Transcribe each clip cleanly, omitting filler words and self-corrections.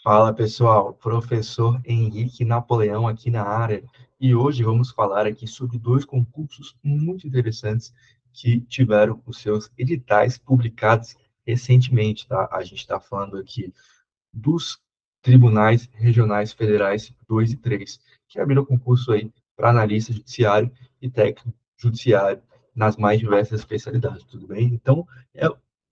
Fala pessoal, professor Henrique Napoleão aqui na área e hoje vamos falar aqui sobre dois concursos muito interessantes que tiveram os seus editais publicados recentemente, tá? A gente está falando aqui dos tribunais regionais federais 2 e 3, que abriram concurso aí para analista judiciário e técnico judiciário nas mais diversas especialidades, tudo bem? Então,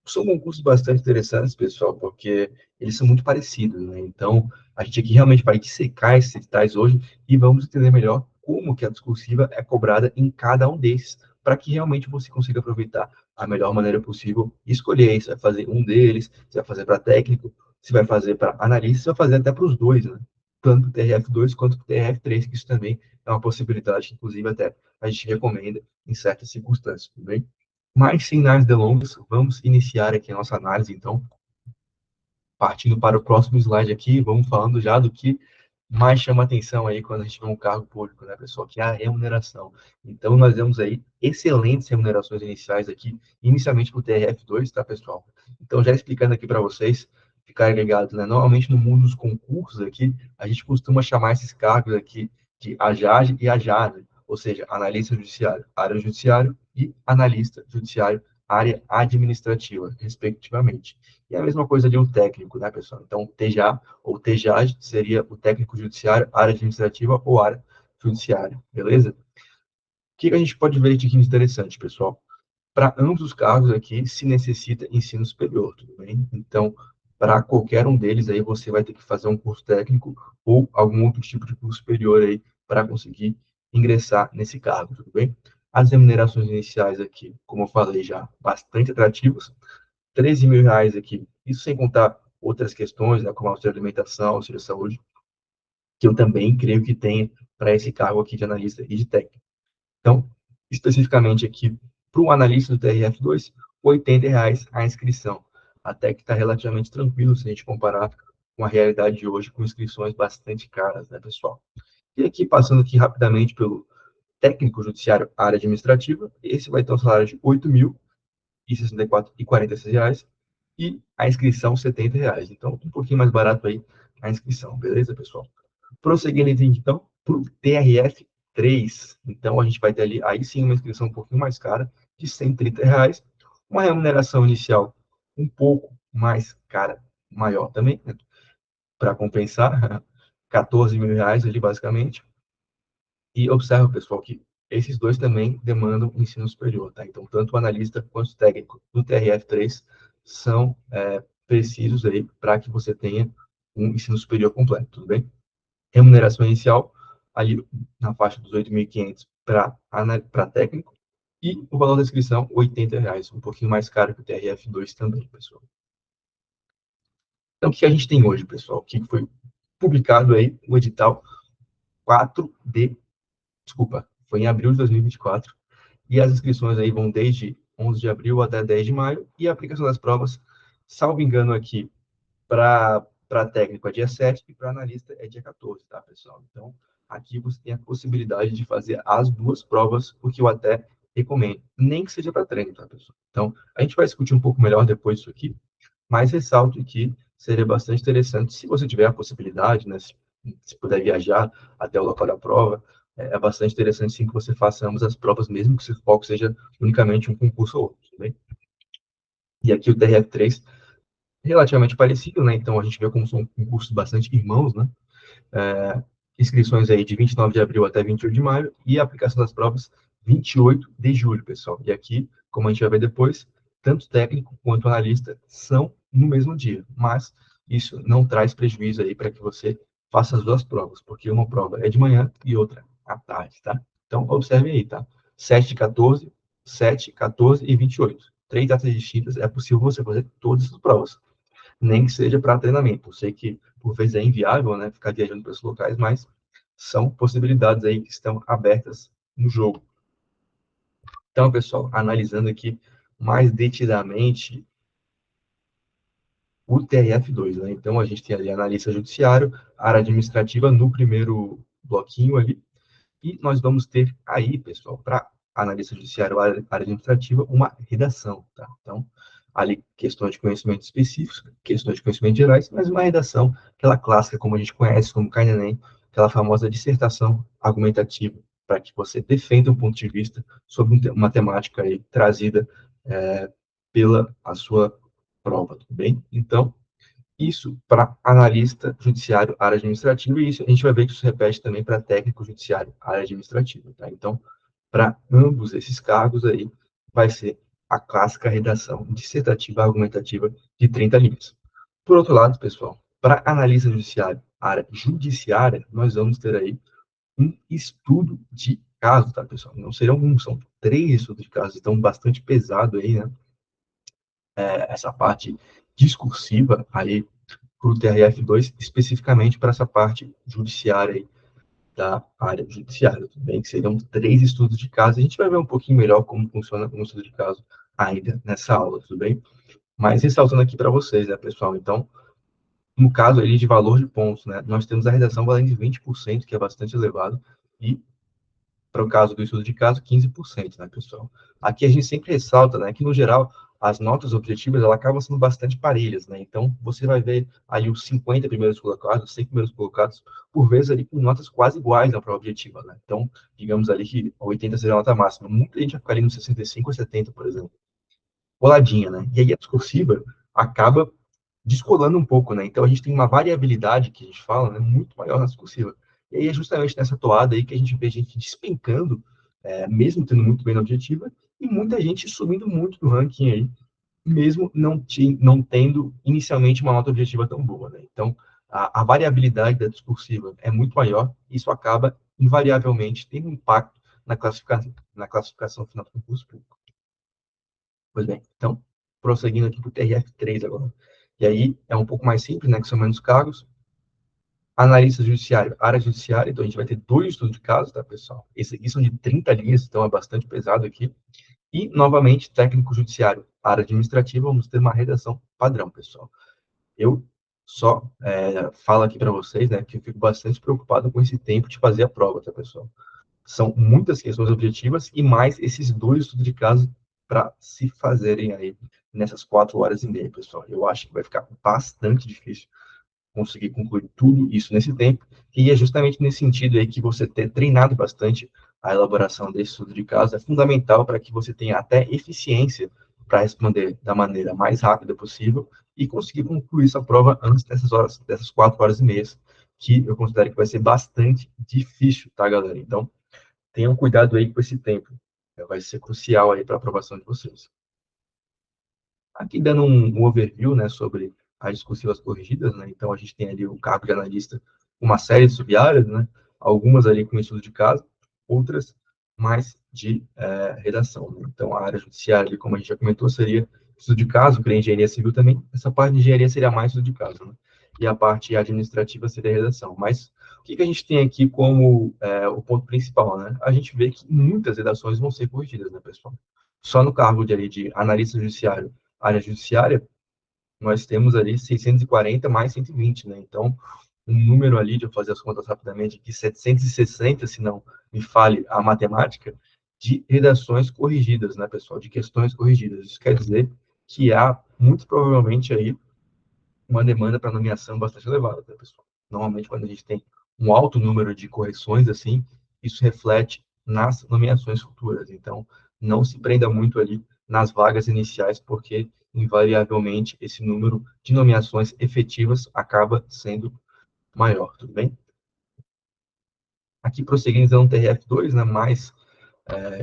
são concursos bastante interessantes, pessoal, porque eles são muito parecidos, né? Então, a gente aqui realmente vai dissecar esses editais hoje e vamos entender melhor como que a discursiva é cobrada em cada um desses, para que realmente você consiga aproveitar a melhor maneira possível e escolher se vai fazer um deles, se vai fazer para técnico, se vai fazer para analista, se vai fazer até para os dois, né? Tanto para o TRF2 quanto para o TRF3, que isso também é uma possibilidade, que inclusive até a gente recomenda em certas circunstâncias, tudo bem? Mas, sem mais delongas, vamos iniciar aqui a nossa análise, então, partindo para o próximo slide aqui, vamos falando já do que mais chama atenção aí quando a gente vê um cargo público, né, pessoal, que é a remuneração. Então, nós vemos aí excelentes remunerações iniciais aqui, inicialmente para o TRF2, tá, pessoal? Então, já explicando aqui para vocês, ficarem ligados, né, normalmente no mundo dos concursos aqui, a gente costuma chamar esses cargos aqui de AJAG e AJAR, né? Ou seja, analista judiciário, área judiciário e analista judiciário, área administrativa, respectivamente. E a mesma coisa de um técnico, né, pessoal? Então, TJA ou TJAG seria o técnico judiciário, área administrativa ou área judiciária, beleza? O que a gente pode ver de interessante, pessoal? Para ambos os cargos aqui, se necessita ensino superior, tudo bem? Então, para qualquer um deles aí, você vai ter que fazer um curso técnico ou algum outro tipo de curso superior aí para conseguir ingressar nesse cargo, tudo bem? As remunerações iniciais aqui, como eu falei já, bastante atrativas, R$ 13.000 aqui, isso sem contar outras questões, né, como auxílio alimentação, auxílio saúde, que eu também creio que tenha para esse cargo aqui de analista e de técnico. Então, especificamente aqui, para o analista do TRF2, R$ 80 a inscrição. Até que está relativamente tranquilo se a gente comparar com a realidade de hoje, com inscrições bastante caras, né, pessoal? E aqui, passando aqui rapidamente pelo técnico judiciário área administrativa, esse vai ter um salário de R$ 8.064,46 e a inscrição R$ 70. Então, um pouquinho mais barato aí a inscrição, beleza, pessoal? Prosseguindo, então, para o TRF3. Então, a gente vai ter ali, aí sim, uma inscrição um pouquinho mais cara, de R$ 130, uma remuneração inicial um pouco mais cara, maior também, né, para compensar, R$ 14.000 ali, basicamente. E observa, pessoal, que esses dois também demandam ensino superior, tá? Então, tanto o analista quanto o técnico do TRF3 são precisos aí para que você tenha um ensino superior completo, tudo bem? Remuneração inicial, ali na faixa dos 8.500 para técnico, e o valor da inscrição, R$ 80, um pouquinho mais caro que o TRF2 também, pessoal. Então, o que a gente tem hoje, pessoal? O que foi publicado aí, o edital 4D, desculpa, foi em abril de 2024, e as inscrições aí vão desde 11 de abril até 10 de maio, e a aplicação das provas, salvo engano aqui, para técnico é dia 7 e para analista é dia 14, tá, pessoal? Então, aqui você tem a possibilidade de fazer as duas provas, o que eu até recomendo, nem que seja para treino, tá, pessoal? Então, a gente vai discutir um pouco melhor depois disso aqui, mas ressalto que seria bastante interessante, se você tiver a possibilidade, né, se puder viajar até o local da prova, é bastante interessante sim que você faça ambas as provas, mesmo que o seu foco seja unicamente um concurso ou outro, tá bem? E aqui o TRF3 relativamente parecido, né? Então a gente vê como são concursos bastante irmãos, né? Inscrições aí de 29 de abril até 28 de maio e a aplicação das provas 28 de julho, pessoal. E aqui, como a gente vai ver depois, tanto técnico quanto analista são no mesmo dia, mas isso não traz prejuízo aí para que você faça as duas provas, porque uma prova é de manhã e outra à tarde, tá? Então, observe aí, tá? 7, 14, 7, 14 e 28. Três datas distintas, é possível você fazer todas as provas, nem que seja para treinamento. Eu sei que, por vezes, é inviável, né, ficar viajando para esses locais, mas são possibilidades aí que estão abertas no jogo. Então, pessoal, analisando aqui mais detidamente o TRF2, né? Então, a gente tem ali analista judiciário, área administrativa no primeiro bloquinho ali, e nós vamos ter aí, pessoal, para analista judiciário, área administrativa, uma redação, tá? Então, ali questões de conhecimento específicos, questões de conhecimento gerais, mas uma redação, aquela clássica, como a gente conhece, como cai no Enem, aquela famosa dissertação argumentativa, para que você defenda um ponto de vista sobre uma temática aí trazida pela a sua prova, tudo bem? Então, isso para analista judiciário, área administrativa, e isso a gente vai ver que isso repete também para técnico judiciário, área administrativa, tá? Então, para ambos esses cargos aí, vai ser a clássica redação dissertativa argumentativa de 30 linhas. Por outro lado, pessoal, para analista judiciário, área judiciária, nós vamos ter aí um estudo de caso, tá, pessoal? Não serão um, são 3 estudos de caso, então bastante pesado aí, né? Essa parte discursiva aí para o TRF2, especificamente para essa parte judiciária aí, da área judiciária, tudo bem? Que seriam 3 estudos de caso. A gente vai ver um pouquinho melhor como funciona um estudo de caso ainda nessa aula, tudo bem? Mas ressaltando aqui para vocês, né, pessoal? Então, no caso ali de valor de pontos, né, nós temos a redação valendo de 20%, que é bastante elevado, e para o caso do estudo de caso, 15%, né, pessoal? Aqui a gente sempre ressalta, né, que no geral as notas objetivas elas acabam sendo bastante parelhas, né? Então você vai ver aí os 50 primeiros colocados, os 100 primeiros colocados, por vezes ali com notas quase iguais na prova objetiva, né? Então, digamos ali que 80 seja a nota máxima. Muita gente vai ficar ali no 65 ou 70, por exemplo. Coladinha, né? E aí a discursiva acaba descolando um pouco, né? Então a gente tem uma variabilidade que a gente fala, né, muito maior na discursiva. E aí é justamente nessa toada aí que a gente vê gente despencando, mesmo tendo muito bem na objetiva, e muita gente subindo muito no ranking aí, mesmo não tendo inicialmente uma nota objetiva tão boa, né? Então a variabilidade da discursiva é muito maior, e isso acaba invariavelmente tendo um impacto na classificação final do concurso público. Pois bem, então, prosseguindo aqui para o TRF3 agora. E aí é um pouco mais simples, né, que são menos cargos. Analista judiciário, área judiciária, então a gente vai ter 2 estudos de caso, tá, pessoal? Esse aqui são de 30 linhas, então é bastante pesado aqui. E, novamente, técnico judiciário, área administrativa, vamos ter uma redação padrão, pessoal. Eu só falo aqui para vocês, né, que eu fico bastante preocupado com esse tempo de fazer a prova, tá, pessoal? São muitas questões objetivas e mais esses 2 estudos de caso para se fazerem aí nessas 4 horas e meia, pessoal. Eu acho que vai ficar bastante difícil conseguir concluir tudo isso nesse tempo, e é justamente nesse sentido aí que você ter treinado bastante a elaboração desse estudo de caso é fundamental para que você tenha até eficiência para responder da maneira mais rápida possível e conseguir concluir essa prova antes dessas 4 horas e meia, que eu considero que vai ser bastante difícil, tá, galera? Então, tenham cuidado aí com esse tempo. Vai ser crucial aí para a aprovação de vocês. Aqui dando um overview, né, sobre as discursivas corrigidas, né, então a gente tem ali o cargo de analista, uma série de sub-áreas, né, algumas ali com estudo de caso, outras mais de redação, né. Então a área judiciária, ali, como a gente já comentou, seria estudo de caso, para engenharia civil também, essa parte de engenharia seria mais estudo de caso, né, e a parte administrativa seria redação. Mas o que a gente tem aqui como o ponto principal, né? A gente vê que muitas redações vão ser corrigidas, né, pessoal? Só no cargo de analista judiciário, área judiciária, nós temos ali 640 mais 120, né? Então, um número ali, de eu fazer as contas rapidamente, de 760, se não me fale a matemática, de redações corrigidas, né, pessoal? De questões corrigidas. Isso quer dizer que há, muito provavelmente, aí, uma demanda para nomeação bastante elevada, tá, pessoal? Normalmente, quando a gente tem um alto número de correções, assim, isso reflete nas nomeações futuras. Então, não se prenda muito ali nas vagas iniciais, porque, invariavelmente, esse número de nomeações efetivas acaba sendo maior, tudo bem? Aqui, prosseguindo, então, TRF2, né, mais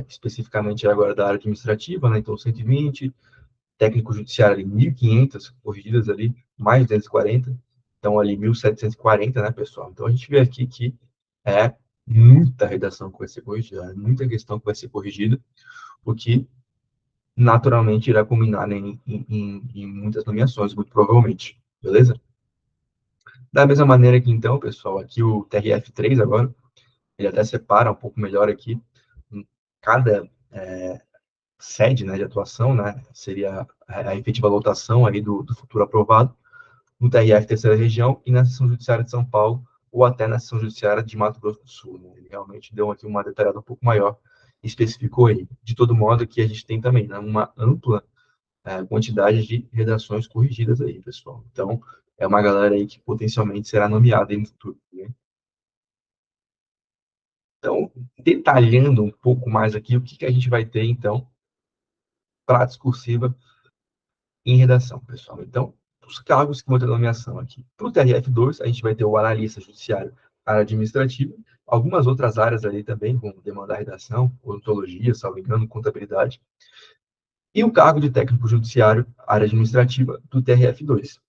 especificamente agora da área administrativa, né, então 120, técnico judiciário ali 1.500 corrigidas ali, mais 240, então ali 1.740, né, pessoal? Então a gente vê aqui que é muita redação que vai ser corrigida, é muita questão que vai ser corrigida, o que naturalmente irá culminar, né, em muitas nomeações, muito provavelmente, beleza? Da mesma maneira que então, pessoal, aqui o TRF3 agora, ele até separa um pouco melhor aqui, em cada sede, né, de atuação, né, seria a efetiva lotação aí do futuro aprovado, no TRF Terceira Região e na Seção Judiciária de São Paulo, ou até na Seção Judiciária de Mato Grosso do Sul. Né? Ele realmente deu aqui uma detalhada um pouco maior, especificou aí. De todo modo, aqui a gente tem também, né, uma ampla quantidade de redações corrigidas aí, pessoal. Então, é uma galera aí que potencialmente será nomeada aí no futuro, né? Então, detalhando um pouco mais aqui, o que, que a gente vai ter, então, para discursiva em redação, pessoal. Então, os cargos que vão ter nomeação aqui. Para o TRF2, a gente vai ter o analista judiciário, área administrativa, algumas outras áreas ali também vão demandar redação, odontologia, salvo engano, contabilidade, e o cargo de técnico judiciário, área administrativa, do TRF2.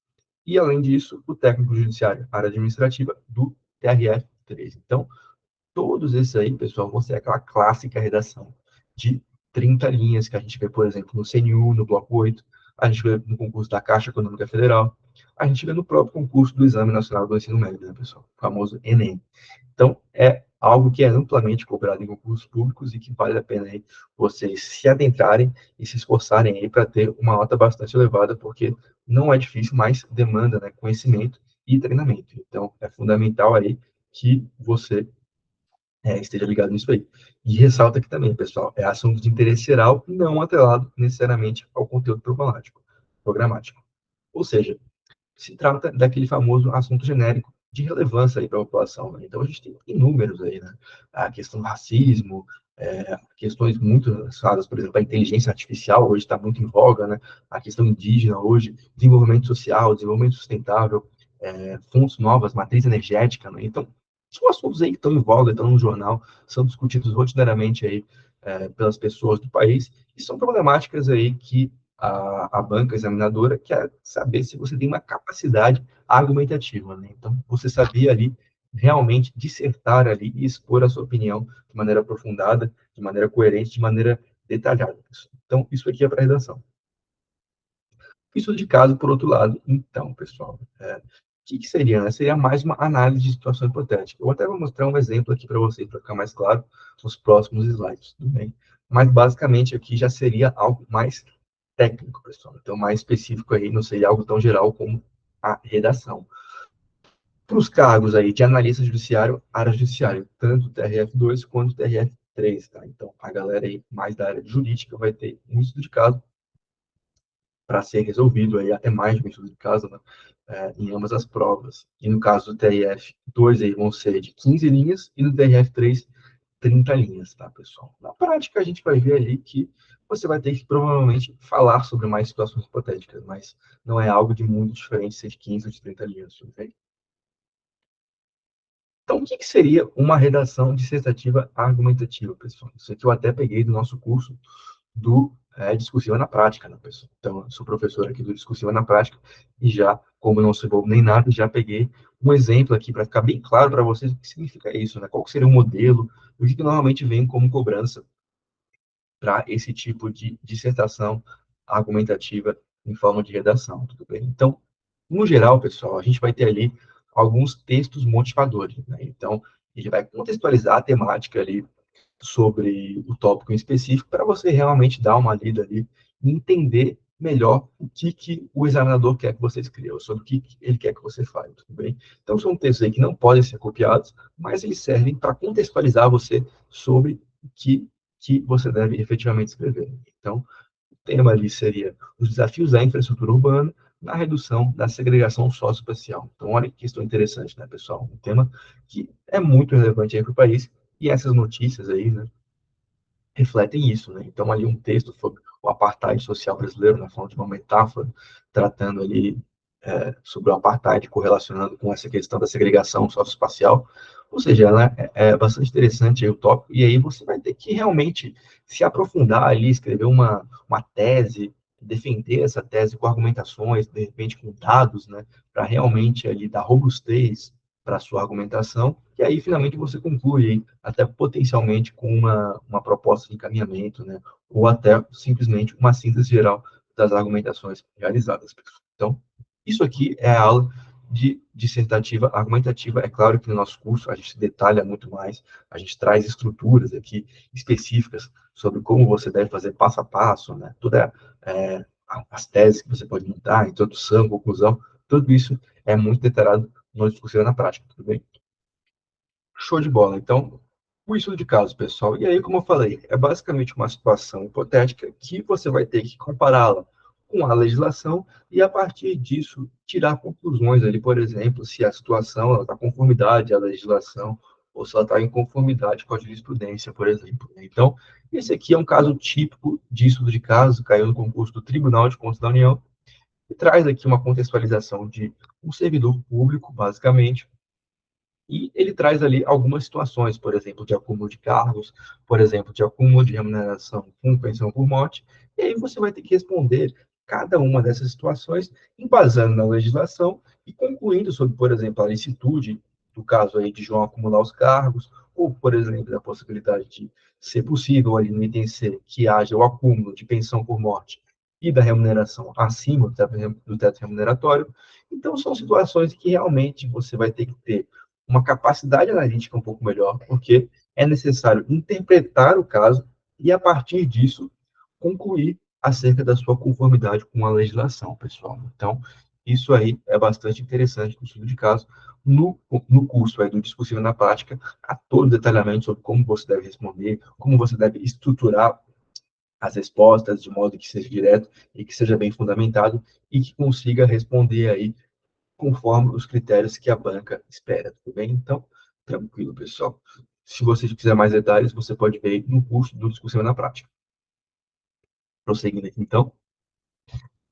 E, além disso, o técnico judiciário, área administrativa, do TRF3. Então, todos esses aí, pessoal, vão ser aquela clássica redação de 30 linhas que a gente vê, por exemplo, no CNU, no Bloco 8, a gente vê no concurso da Caixa Econômica Federal, a gente vê no próprio concurso do Exame Nacional do Ensino Médio, né, pessoal? O famoso Enem. Então, é algo que é amplamente cobrado em concursos públicos e que vale a pena aí vocês se adentrarem e se esforçarem aí para ter uma nota bastante elevada, porque não é difícil, mas demanda, né, conhecimento e treinamento. Então, é fundamental aí que você esteja ligado nisso aí. E ressalta aqui também, pessoal, é assunto de interesse geral, não atrelado necessariamente ao conteúdo programático. Ou seja, se trata daquele famoso assunto genérico de relevância aí para a população, né? Então, a gente tem inúmeros aí, né? A questão do racismo, questões muito relacionadas, por exemplo, à inteligência artificial, hoje está muito em voga, né? A questão indígena hoje, desenvolvimento social, desenvolvimento sustentável, fontes novas, matriz energética, né? Então, são assuntos aí que estão em voga, estão no jornal, são discutidos rotineiramente aí pelas pessoas do país, e são problemáticas aí que a banca examinadora quer saber se você tem uma capacidade argumentativa, né? Então, você sabia ali realmente dissertar ali e expor a sua opinião de maneira aprofundada, de maneira coerente, de maneira detalhada. Então, isso aqui é para redação. Isso de caso, por outro lado, então, pessoal, o que seria, né? Seria mais uma análise de situação hipotética. Eu até vou mostrar um exemplo aqui para vocês, para ficar mais claro, nos próximos slides, tudo bem? Mas, basicamente, aqui já seria algo mais técnico, pessoal. Então, mais específico aí, não seria algo tão geral como a redação. Para os cargos aí de analista judiciário, área judiciária, tanto o TRF2 quanto o TRF3, tá? Então, a galera aí mais da área jurídica vai ter um estudo de caso para ser resolvido aí, até mais de um estudo de caso, né? Em ambas as provas. E no caso do TRF2 aí vão ser de 15 linhas e no TRF3 30 linhas, tá, pessoal? Na prática, a gente vai ver ali que você vai ter que provavelmente falar sobre mais situações hipotéticas, mas não é algo de muito diferente ser de 15 ou de 30 linhas, tudo bem? Então, o que que seria uma redação dissertativa argumentativa, pessoal? Isso aqui eu até peguei do nosso curso do Discursiva na Prática, né, pessoal? Então, eu sou professor aqui do Discursiva na Prática e já, como não sou bobo nem nada, já peguei um exemplo aqui para ficar bem claro para vocês o que significa isso, né? Qual que seria o modelo, o que normalmente vem como cobrança para esse tipo de dissertação argumentativa em forma de redação, tudo bem? Então, no geral, pessoal, a gente vai ter ali alguns textos motivadores, né? Então, ele vai contextualizar a temática ali sobre o tópico em específico para você realmente dar uma lida ali e entender melhor o que, que o examinador quer que você escreva, sobre o que ele quer que você fale, tudo bem? Então, são textos aí que não podem ser copiados, mas eles servem para contextualizar você sobre o que você deve efetivamente escrever. Então, o tema ali seria os desafios da infraestrutura urbana na redução da segregação socioespacial. Então, olha que questão interessante, né, pessoal? Um tema que é muito relevante aí para o país, e essas notícias aí, né, refletem isso, né? Então, ali um texto sobre o apartheid social brasileiro, na forma de uma metáfora, tratando ali sobre o apartheid, correlacionando com essa questão da segregação socioespacial. Ou seja, ela é bastante interessante aí o tópico, e aí você vai ter que realmente se aprofundar ali, escrever uma tese, defender essa tese com argumentações, de repente com dados, né, para realmente ali dar robustez para a sua argumentação, e aí finalmente você conclui, até potencialmente com uma proposta de encaminhamento, né, ou até simplesmente uma síntese geral das argumentações realizadas. Então, isso aqui é a aula de dissertativa argumentativa. É claro que no nosso curso a gente detalha muito mais, a gente traz estruturas aqui específicas sobre como você deve fazer passo a passo, né? Todas as teses que você pode montar, introdução, conclusão, tudo isso é muito detalhado no discurso na prática, tudo bem? Show de bola. Então, o estudo de caso, pessoal. E aí, como eu falei, é basicamente uma situação hipotética que você vai ter que compará-la com a legislação e, a partir disso, tirar conclusões ali, por exemplo, se a situação está em conformidade à legislação ou se ela está em conformidade com a jurisprudência, por exemplo. Então, esse aqui é um caso típico de estudo de caso, caiu no concurso do Tribunal de Contas da União, e traz aqui uma contextualização de um servidor público, basicamente, e ele traz ali algumas situações, por exemplo, de acúmulo de cargos, por exemplo, de acúmulo de remuneração com pensão por morte, e aí você vai ter que responder cada uma dessas situações, embasando na legislação e concluindo sobre, por exemplo, a licitude do caso aí de João acumular os cargos, ou, por exemplo, a possibilidade de ser possível ali no item C que haja o acúmulo de pensão por morte e da remuneração acima do teto remuneratório. Então, são situações que realmente você vai ter que ter uma capacidade analítica um pouco melhor, porque é necessário interpretar o caso e, a partir disso, concluir acerca da sua conformidade com a legislação, pessoal. Então, isso aí é bastante interessante no estudo de caso. No curso aí do Discursivo na Prática, há todo o detalhamento sobre como você deve responder, como você deve estruturar as respostas de modo que seja direto e que seja bem fundamentado e que consiga responder aí conforme os critérios que a banca espera, tudo bem? Então, tranquilo, pessoal. Se você quiser mais detalhes, você pode ver no curso do Discussão na Prática. Prosseguindo aqui, então.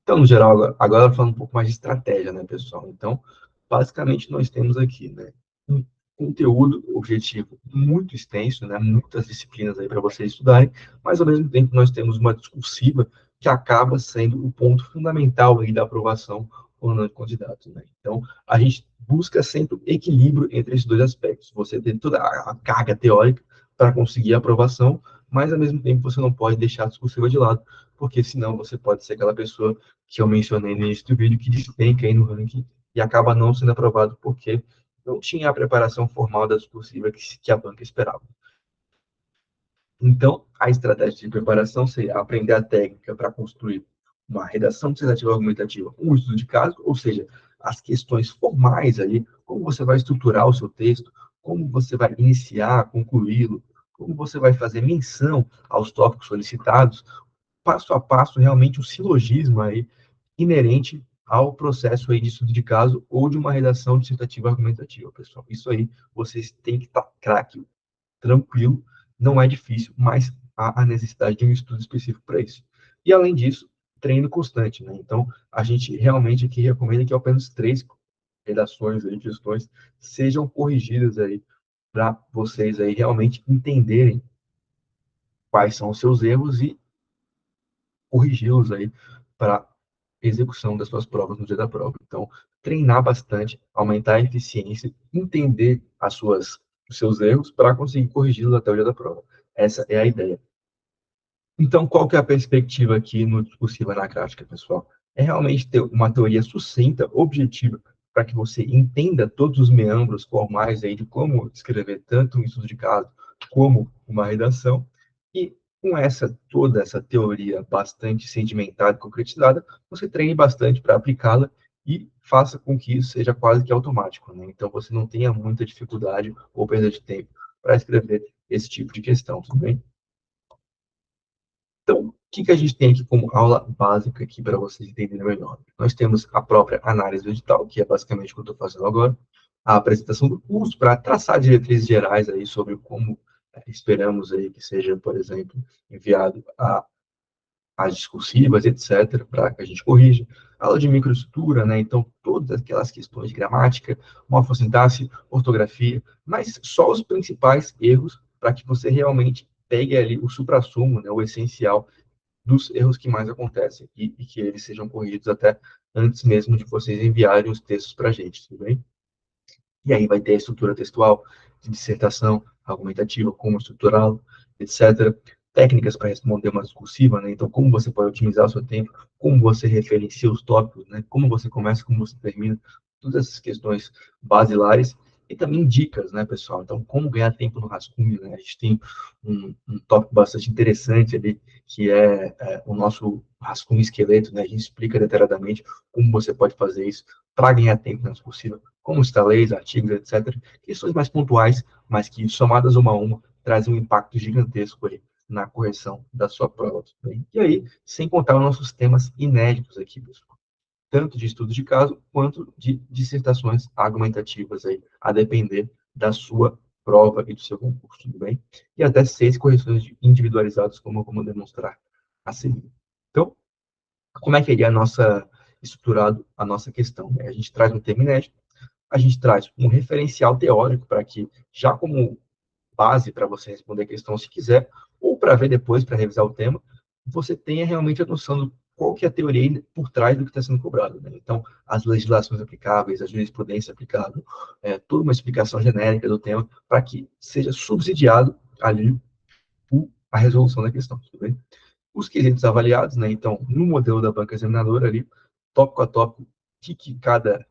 Então, no geral, agora falando um pouco mais de estratégia, né, pessoal? Então, basicamente, nós temos aqui, né, um conteúdo objetivo muito extenso, né, muitas disciplinas aí para vocês estudarem, mas, ao mesmo tempo, nós temos uma discursiva que acaba sendo o ponto fundamental aí da aprovação ou não de candidatos, né? Então, a gente busca sempre o equilíbrio entre esses dois aspectos. Você tem toda a carga teórica para conseguir a aprovação, mas, ao mesmo tempo, você não pode deixar a discursiva de lado, porque senão você pode ser aquela pessoa que eu mencionei no início do vídeo, que despenca aí no ranking e acaba não sendo aprovado porque não tinha a preparação formal da discursiva que a banca esperava. Então, a estratégia de preparação seria aprender a técnica para construir uma redação dissertativa argumentativa, um estudo de caso, ou seja, as questões formais ali, como você vai estruturar o seu texto, como você vai iniciar, concluí-lo, como você vai fazer menção aos tópicos solicitados, passo a passo, realmente o silogismo aí inerente ao processo aí de estudo de caso ou de uma redação dissertativa argumentativa, pessoal. Isso aí, vocês têm que estar craque, tranquilo, não é difícil, mas há a necessidade de um estudo específico para isso. E, além disso, treino constante, né? Então, a gente realmente aqui recomenda que ao menos 3 redações aí, questões, sejam corrigidas aí, para vocês aí realmente entenderem quais são os seus erros e corrigi-los aí para execução das suas provas no dia da prova. Então, treinar bastante, aumentar a eficiência, entender os seus erros para conseguir corrigi-los até o dia da prova. Essa é a ideia. Então, qual que é a perspectiva aqui no Discursiva na Prática, pessoal? É realmente ter uma teoria sucinta, objetiva, para que você entenda todos os meandros formais aí de como escrever tanto um estudo de caso como uma redação, e com toda essa teoria bastante sedimentada e concretizada, você treine bastante para aplicá-la e faça com que isso seja quase que automático, né? Então, você não tenha muita dificuldade ou perda de tempo para escrever esse tipo de questão, tudo bem? Então, o que a gente tem aqui como aula básica aqui para vocês entenderem melhor? Nós temos a própria análise do edital, que é basicamente o que eu estou fazendo agora, a apresentação do curso para traçar diretrizes gerais aí sobre como esperamos aí que seja, por exemplo, enviado as discursivas, etc., para que a gente corrija. Aula de microestrutura, né? Então, todas aquelas questões de gramática, morfossintaxe, ortografia, mas só os principais erros para que você realmente pegue ali o suprassumo, né, o essencial dos erros que mais acontecem e que eles sejam corrigidos até antes mesmo de vocês enviarem os textos para a gente, tudo bem? E aí vai ter a estrutura textual, de dissertação, argumentativa, como estruturá-lo, etc. Técnicas para responder uma discursiva, né? Então, como você pode otimizar o seu tempo, como você referencia os tópicos, né? Como você começa, como você termina, todas essas questões basilares. E também dicas, né, pessoal? Então, como ganhar tempo no rascunho, né? A gente tem um tópico bastante interessante ali, que é o nosso rascunho esqueleto, né? A gente explica detalhadamente como você pode fazer isso para ganhar tempo na discursiva, como está leis, artigos, etc. Questões mais pontuais, mas que, somadas uma a uma, trazem um impacto gigantesco aí na correção da sua prova, tudo bem? E aí, sem contar os nossos temas inéditos aqui, pessoal, tanto de estudo de caso, quanto de dissertações argumentativas aí, a depender da sua prova e do seu concurso, tudo bem? E até 6 correções individualizadas, como eu vou demonstrar a seguir. Então, como é que seria a nossa, estruturado a nossa questão, né? A gente traz um tema inédito, a gente traz um referencial teórico para que, já como base para você responder a questão se quiser, ou para ver depois, para revisar o tema, você tenha realmente a noção do qual que é a teoria por trás do que está sendo cobrado, né? Então, as legislações aplicáveis, a jurisprudência aplicável, toda uma explicação genérica do tema, para que seja subsidiado ali a resolução da questão, tudo bem? Os quesitos avaliados, né? Então, no modelo da banca examinadora ali, tópico a tópico, o que cada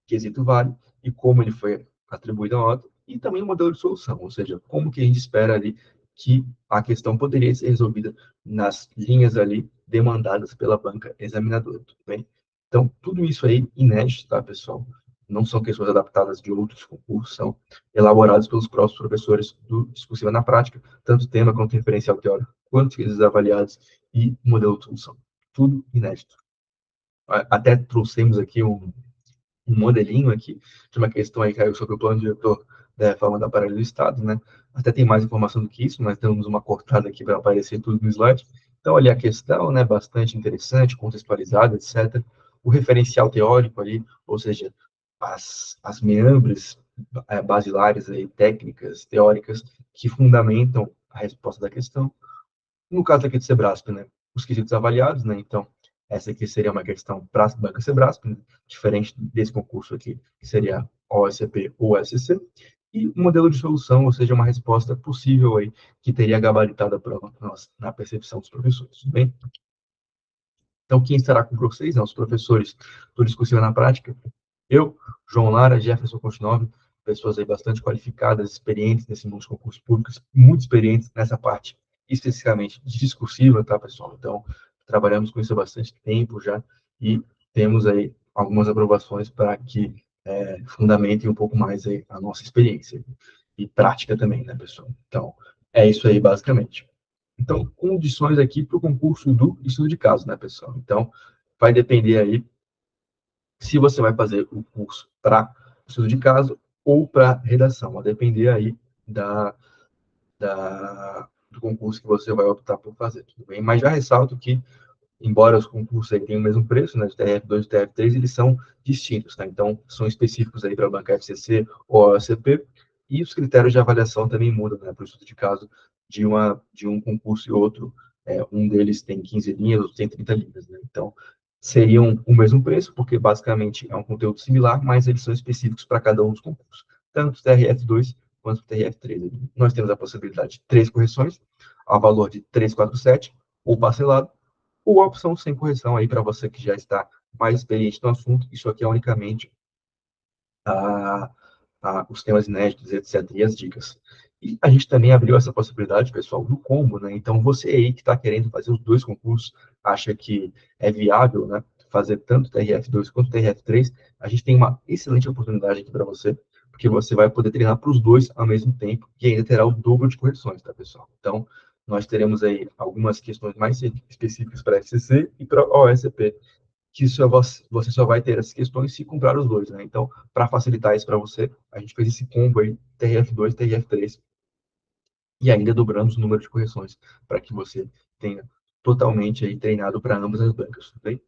quesito vale e como ele foi atribuído a nota, e também o modelo de solução, ou seja, como que a gente espera ali que a questão poderia ser resolvida nas linhas ali demandadas pela banca examinadora, tudo bem? Então, tudo isso aí inédito, tá, pessoal? Não são questões adaptadas de outros concursos, são elaborados pelos próprios professores do Discursiva na Prática, tanto tema quanto referencial teórico, quanto quesitos avaliados e modelo de solução. Tudo inédito. Até trouxemos aqui um modelinho aqui de uma questão aí que caiu sobre o plano diretor da reforma da Aparelho do Estado, né? Até tem mais informação do que isso, mas temos uma cortada aqui para aparecer tudo no slide. Então, ali a questão, né, bastante interessante, contextualizada, etc. O referencial teórico ali, ou seja, as meandres basilares aí, técnicas, teóricas, que fundamentam a resposta da questão. No caso aqui do Sebrasp, né, os quesitos avaliados, né, então, essa aqui seria uma questão para a banca Sebrasp, né, diferente desse concurso aqui, que seria OSCP ou SCC, e um modelo de solução, ou seja, uma resposta possível aí, que teria gabaritado a prova na percepção dos professores, tudo bem? Então, quem estará com vocês, né, os professores do Discursiva na Prática, eu, João Lara, Jefferson Continove, pessoas aí bastante qualificadas, experientes nesse mundo de concursos públicos, muito experientes nessa parte, especificamente de discursiva, tá, pessoal? Então, trabalhamos com isso há bastante tempo já e temos aí algumas aprovações para que fundamentem um pouco mais aí a nossa experiência e prática também, né, pessoal? Então, é isso aí, basicamente. Então, condições aqui para o concurso do estudo de caso, né, pessoal? Então, vai depender aí se você vai fazer o curso para estudo de caso ou para redação, a depender aí da, do concurso que você vai optar por fazer, tudo bem? Mas já ressalto que, embora os concursos aí tenham o mesmo preço, né, de TRF2 e TRF3, eles são distintos, tá? Então, são específicos aí para a banca FCC ou OCP, e os critérios de avaliação também mudam, né, para o estudo de caso de um concurso e outro. Um deles tem 15 linhas, outro tem 30 linhas, né? Então, seriam o mesmo preço, porque basicamente é um conteúdo similar, mas eles são específicos para cada um dos concursos, tanto o TRF2 quanto o TRF3. Nós temos a possibilidade de 3 correções, ao valor de 347, ou parcelado, ou a opção sem correção aí para você que já está mais experiente no assunto. Isso aqui é unicamente a, os temas inéditos, etc., e as dicas. E a gente também abriu essa possibilidade, pessoal, do combo, né? Então, você aí que está querendo fazer os dois concursos, acha que é viável, né? Fazer tanto TRF2 quanto TRF3, a gente tem uma excelente oportunidade aqui para você, porque você vai poder treinar para os dois ao mesmo tempo e ainda terá o dobro de correções, tá, pessoal? Então, nós teremos aí algumas questões mais específicas para FCC e para OSCP, que você só vai ter essas questões se comprar os dois, né? Então, para facilitar isso para você, a gente fez esse combo aí, TRF2, TRF3, e ainda dobramos o número de correções, para que você tenha totalmente aí treinado para ambas as bancas, tudo bem?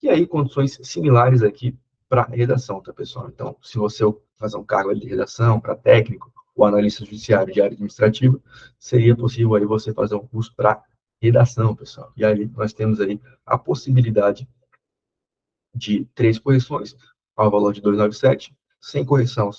E aí, condições similares aqui para redação, tá, pessoal? Então, se você fazer um cargo de redação para técnico ou analista judiciário de área administrativa, seria possível aí você fazer um curso para redação, pessoal. E aí, nós temos aí a possibilidade de 3 correções, ao valor de 297, sem correção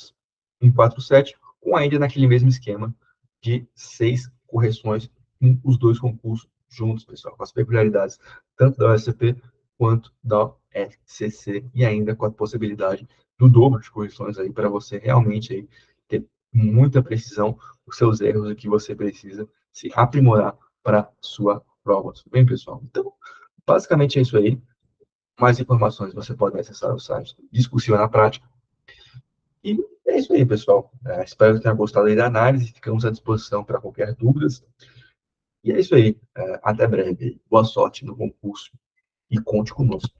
147, ou ainda naquele mesmo esquema de 6 correções em os dois concursos juntos, pessoal, com as peculiaridades tanto da OSCP quanto da FCC, e ainda com a possibilidade do dobro de correções aí para você realmente aí ter muita precisão os seus erros e que você precisa se aprimorar para sua prova. Tudo bem, pessoal? Então, basicamente é isso aí. Mais informações você pode acessar o site Discussão na Prática. E é isso aí, pessoal. Espero que tenham gostado aí da análise. Ficamos à disposição para qualquer dúvidas. E é isso aí. Até breve. Boa sorte no concurso e conte conosco.